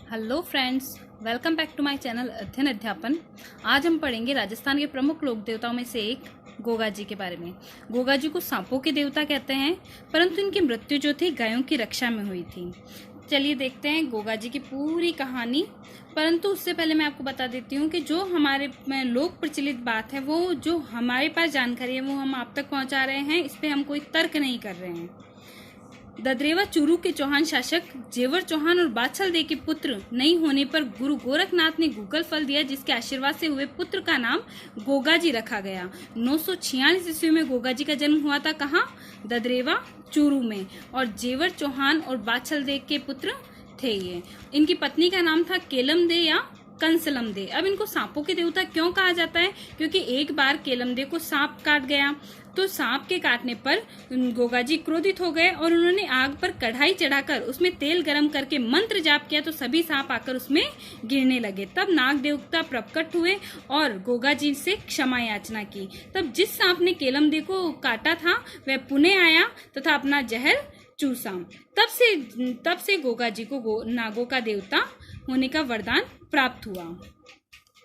Hello friends, welcome back to my channel अध्ययन अध्यापन। आज हम पढ़ेंगे राजस्थान के प्रमुख लोक देवताओं में से एक गोगा जी के बारे में। गोगा जी को सांपों के देवता कहते हैं, परंतु इनकी मृत्यु जो थी गायों की रक्षा में हुई थी। चलिए देखते हैं गोगा जी की पूरी कहानी। परंतु उससे पहले मैं आपको बता देती हूँ कि जो हमारे लोक प्रचलित बात है, वो जो हमारे पास जानकारी है वो हम आप तक पहुँचा रहे हैं। इस पर हम कोई तर्क नहीं कर रहे हैं। ददरेवा चूरू के चौहान शासक जेवर चौहान और बाछल दे के पुत्र नहीं होने पर गुरु गोरखनाथ ने गूगल फल दिया, जिसके आशीर्वाद से हुए पुत्र का नाम गोगा जी रखा गया। 946 ईस्वी में गोगा जी का जन्म हुआ था। कहाँ? ददरेवा चूरू में। और जेवर चौहान और बाछल दे के पुत्र थे ये। इनकी पत्नी का नाम था केलम दे या कंसलम दे। अब इनको सांपों के देवता क्यों कहा जाता है? क्योंकि एक बार केलम दे को सांप काट गया, तो सांप के काटने पर गोगा जी क्रोधित हो गए और उन्होंने आग पर कढ़ाई चढ़ाकर उसमें तेल गरम करके मंत्र जाप किया, तो सभी सांप आकर उसमें गिरने लगे। तब नाग देवता प्रकट हुए और गोगा जी से क्षमा याचना की। तब जिस सांप ने केलम दे को काटा था वह पुनः आया तथा अपना जहर चूसा। तब से गोगा जी को नागों का देवता होने का वरदान प्राप्त हुआ।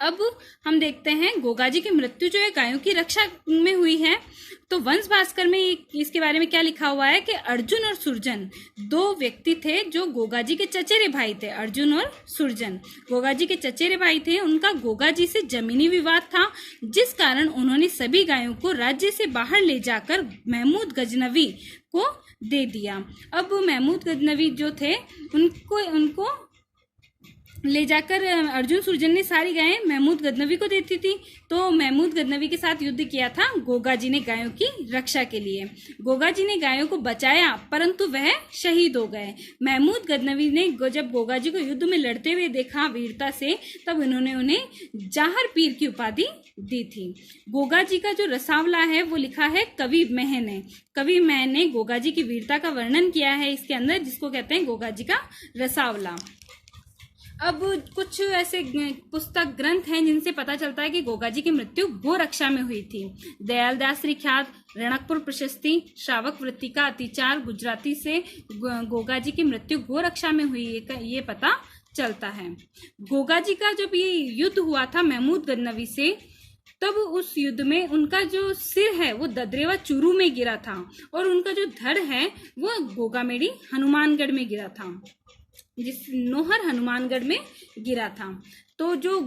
अब हम देखते हैं गोगा जी की मृत्यु जो है गायों की रक्षा में हुई है। तो वंश भास्कर में इसके बारे में क्या लिखा हुआ है कि अर्जुन और सुरजन दो व्यक्ति थे जो गोगा जी के चचेरे भाई थे। अर्जुन और सुरजन गोगा जी के चचेरे भाई थे। उनका गोगा जी से जमीनी विवाद था, जिस कारण उन्होंने सभी गायों को राज्य से बाहर ले जाकर महमूद गजनवी को दे दिया। अब महमूद गजनवी जो थे उनको ले जाकर अर्जुन सुरजन ने सारी गायें महमूद गजनवी को देती थी। तो महमूद गजनवी के साथ युद्ध किया था गोगा जी ने गायों की रक्षा के लिए। गोगा जी ने गायों को बचाया, परंतु वह शहीद हो गए। महमूद गजनवी ने जब गोगा जी को युद्ध में लड़ते हुए देखा वीरता से, तब उन्होंने उन्हें जाहर पीर की उपाधि दी थी। गोगा जी का जो रसावला है वो लिखा है कवि महन ने। कवि महन ने गोगा जी की वीरता का वर्णन किया है इसके अंदर, जिसको कहते हैं गोगा जी का रसावला। अब कुछ ऐसे पुस्तक ग्रंथ हैं जिनसे पता चलता है कि गोगा जी की मृत्यु गो रक्षा में हुई थी। दयालदास श्री ख्यात, रणकपुर प्रशस्ति, श्रावक वृत्ति का अतिचार गुजराती से गोगा जी की मृत्यु गो रक्षा में हुई ये पता चलता है। गोगा जी का जब ये युद्ध हुआ था महमूद गजनवी से, तब उस युद्ध में उनका जो सिर है वो ददरेवा चूरू में गिरा था और उनका जो धड़ है वो गोगामेड़ी हनुमानगढ़ में गिरा था, जिस नोहर हनुमानगढ़ में गिरा था। तो जो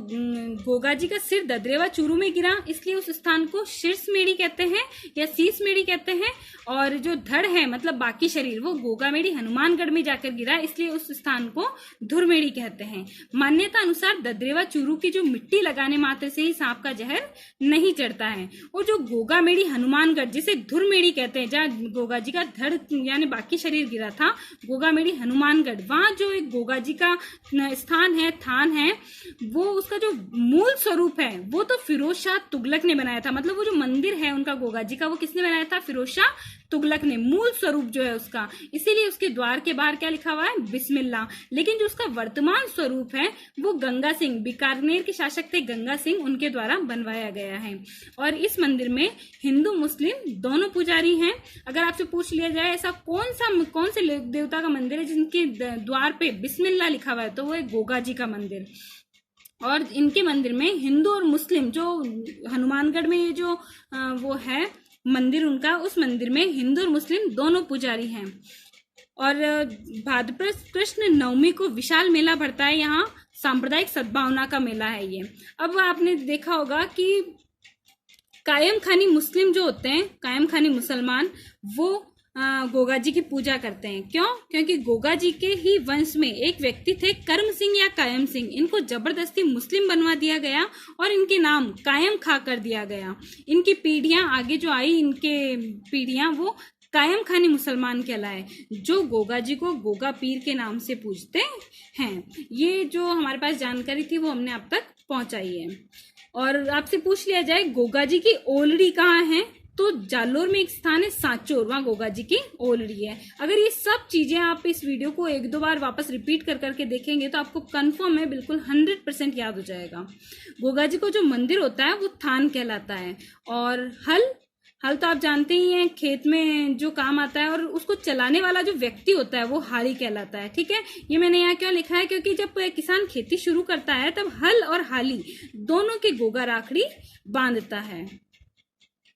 गोगा जी का सिर ददरेवा चूरू में गिरा, इसलिए उस स्थान को शीर्षमेड़ी कहते हैं या शीर्षमेड़ी कहते हैं। और जो धड़ है मतलब बाकी शरीर वो गोगामेड़ी हनुमानगढ़ में जाकर गिरा, इसलिए उस स्थान को धुरमेड़ी कहते हैं। मान्यता अनुसार ददरेवा चूरू की जो मिट्टी लगाने मात्र से ही सांप का जहर नहीं चढ़ता है। और जो गोगामेड़ी हनुमानगढ़ जिसे धुरमेड़ी कहते हैं, जहाँ गोगा जी का धड़ यानी बाकी शरीर गिरा था, गोगामेड़ी हनुमानगढ़, वहाँ जो एक गोगा जी का स्थान है, थान है, वो उसका जो मूल स्वरूप है वो तो फिरोज शाह तुगलक ने बनाया था। मतलब वो जो मंदिर है उनका गोगा जी का, वो किसने बनाया था? फिरोज शाह तुगलक ने, मूल स्वरूप जो है उसका। इसीलिए उसके द्वार के बाहर क्या लिखा हुआ है? बिस्मिल्लाह। लेकिन जो उसका वर्तमान स्वरूप है वो गंगा सिंह, बीकानेर के शासक थे गंगा सिंह, उनके द्वारा बनवाया गया है। और इस मंदिर में हिंदू मुस्लिम दोनों पुजारी हैं। अगर आपसे पूछ लिया जाए ऐसा कौन से देवता का मंदिर है जिनके द्वार पे बिस्मिल्लाह लिखा हुआ है, तो वो है गोगा जी का मंदिर। और इनके मंदिर में हिंदू और मुस्लिम, जो हनुमानगढ़ में ये जो वो है मंदिर उनका, उस मंदिर में हिंदू और मुस्लिम दोनों पुजारी हैं। और भाद्रपद कृष्ण नवमी को विशाल मेला भरता है। यहाँ सांप्रदायिक सद्भावना का मेला है ये। अब आपने देखा होगा कि कायम खानी मुस्लिम जो होते हैं, कायम खानी मुसलमान, वो गोगा जी की पूजा करते हैं। क्यों? क्योंकि गोगा जी के ही वंश में एक व्यक्ति थे करम सिंह या कायम सिंह। इनको जबरदस्ती मुस्लिम बनवा दिया गया और इनके नाम कायम खा कर दिया गया। इनकी पीढ़ियां आगे जो आई, इनके पीढ़ियां वो कायम खानी मुसलमान कहलाए, जो गोगा जी को गोगा पीर के नाम से पूजते हैं। ये जो हमारे पास जानकारी थी वो हमने आप तक पहुंचाई है। और आपसे पूछ लिया जाए गोगा जी की ओलड़ी कहाँ है, तो जालोर में एक स्थान है सांचोर, वहाँ गोगा जी की ओलड़ी है। अगर ये सब चीजें आप इस वीडियो को एक दो बार वापस रिपीट कर करके देखेंगे तो आपको कंफर्म है, बिल्कुल 100% याद हो जाएगा। गोगा जी को जो मंदिर होता है वो थान कहलाता है। और हल हल तो आप जानते ही हैं, खेत में जो काम आता है, और उसको चलाने वाला जो व्यक्ति होता है वो हाली कहलाता है। ठीक है, ये मैंने यहाँ क्यों लिखा है, क्योंकि जब किसान खेती शुरू करता है तब हल और हाली दोनों की गोगा राखड़ी बांधता है।